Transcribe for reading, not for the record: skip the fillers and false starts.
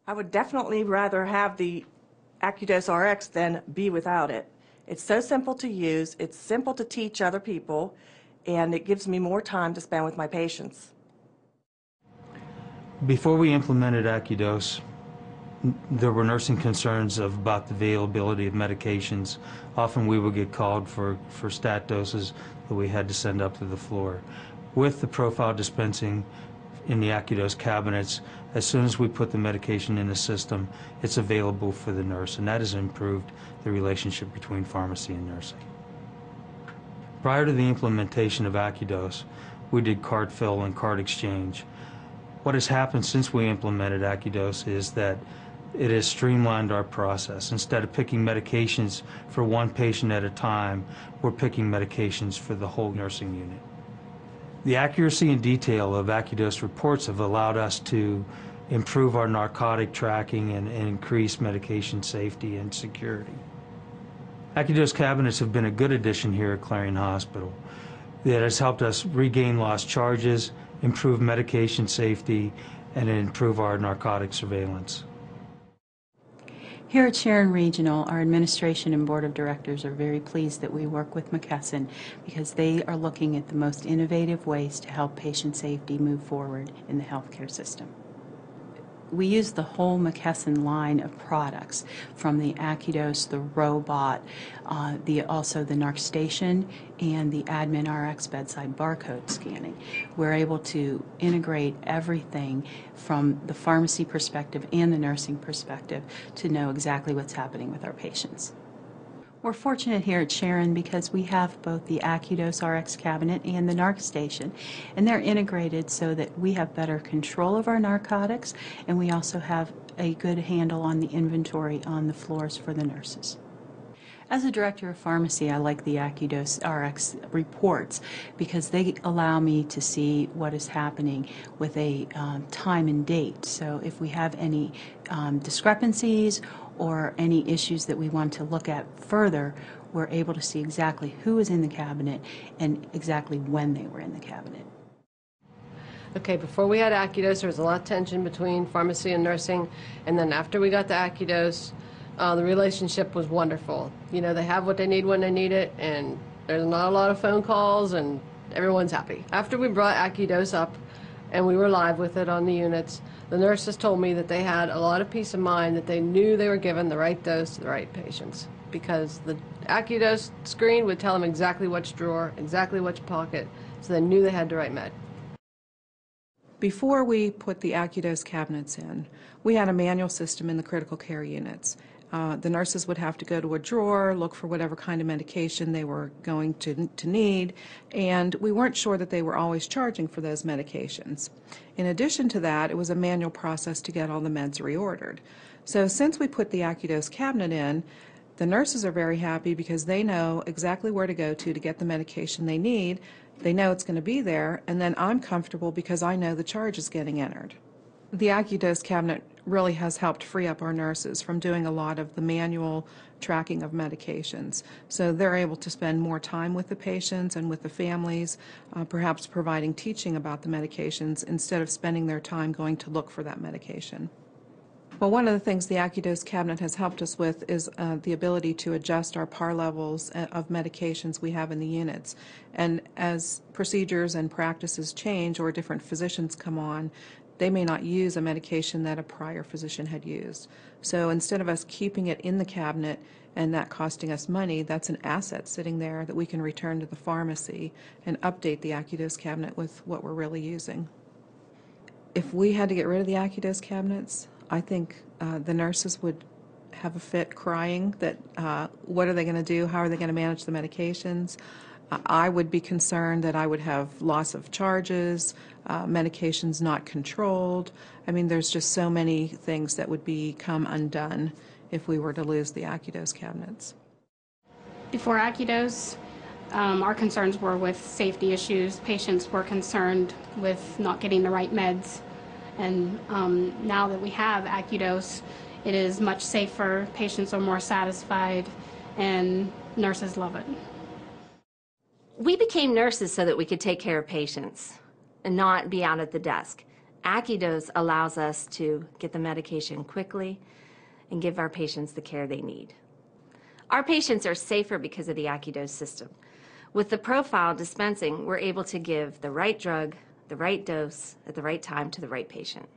I would definitely rather have the AcuDose-Rx than be without it. It's so simple to use, it's simple to teach other people, and it gives me more time to spend with my patients. Before we implemented AcuDose, there were nursing concerns about the availability of medications. Often we would get called for stat doses that we had to send up to the floor. With the profile dispensing in the AcuDose cabinets, as soon as we put the medication in the system, it's available for the nurse, and that has improved the relationship between pharmacy and nursing. Prior to the implementation of AcuDose, we did card fill and card exchange. What has happened since we implemented AcuDose is that it has streamlined our process. Instead of picking medications for one patient at a time, we're picking medications for the whole nursing unit. The accuracy and detail of AcuDose reports have allowed us to improve our narcotic tracking and increase medication safety and security. AcuDose cabinets have been a good addition here at Clarion Hospital. It has helped us regain lost charges, improve medication safety, and improve our narcotic surveillance. Here at Sharon Regional, our administration and board of directors are very pleased that we work with McKesson because they are looking at the most innovative ways to help patient safety move forward in the healthcare system. We use the whole McKesson line of products, from the AcuDose, the robot, also the NARC station, and the AdminRx bedside barcode scanning. We're able to integrate everything from the pharmacy perspective and the nursing perspective to know exactly what's happening with our patients. We're fortunate here at Sharon because we have both the AcuDose-Rx cabinet and the NARC station, and they're integrated so that we have better control of our narcotics, and we also have a good handle on the inventory on the floors for the nurses. As a director of pharmacy, I like the AcuDose-Rx reports because they allow me to see what is happening with a time and date. So if we have any discrepancies or any issues that we want to look at further, we're able to see exactly who is in the cabinet and exactly when they were in the cabinet. Okay, before we had AcuDose, there was a lot of tension between pharmacy and nursing, and then after we got the AcuDose, the relationship was wonderful. You know, they have what they need when they need it, and there's not a lot of phone calls, and everyone's happy. After we brought AcuDose up, and we were live with it on the units, the nurses told me that they had a lot of peace of mind that they knew they were given the right dose to the right patients, because the AcuDose screen would tell them exactly which drawer, exactly which pocket, so they knew they had the right med. Before we put the AcuDose cabinets in, we had a manual system in the critical care units. The nurses would have to go to a drawer, look for whatever kind of medication they were going to need, and we weren't sure that they were always charging for those medications. In addition to that, it was a manual process to get all the meds reordered. So since we put the AcuDose cabinet in, the nurses are very happy because they know exactly where to go to get the medication they need. They know it's going to be there, and then I'm comfortable because I know the charge is getting entered. The AcuDose cabinet really has helped free up our nurses from doing a lot of the manual tracking of medications. So they're able to spend more time with the patients and with the families, perhaps providing teaching about the medications instead of spending their time going to look for that medication. Well, one of the things the AcuDose cabinet has helped us with is the ability to adjust our par levels of medications we have in the units. And as procedures and practices change or different physicians come on, they may not use a medication that a prior physician had used. So instead of us keeping it in the cabinet and that costing us money, that's an asset sitting there that we can return to the pharmacy and update the AcuDose cabinet with what we're really using. If we had to get rid of the AcuDose cabinets, I think the nurses would have a fit crying that what are they going to do, how are they going to manage the medications. I would be concerned that I would have loss of charges, medications not controlled. I mean, there's just so many things that would become undone if we were to lose the AcuDose cabinets. Before AcuDose, our concerns were with safety issues. Patients were concerned with not getting the right meds. And now that we have AcuDose, it is much safer, patients are more satisfied, and nurses love it. We became nurses so that we could take care of patients and not be out at the desk. AcuDose allows us to get the medication quickly and give our patients the care they need. Our patients are safer because of the AcuDose system. With the profile dispensing, we're able to give the right drug, the right dose, at the right time to the right patient.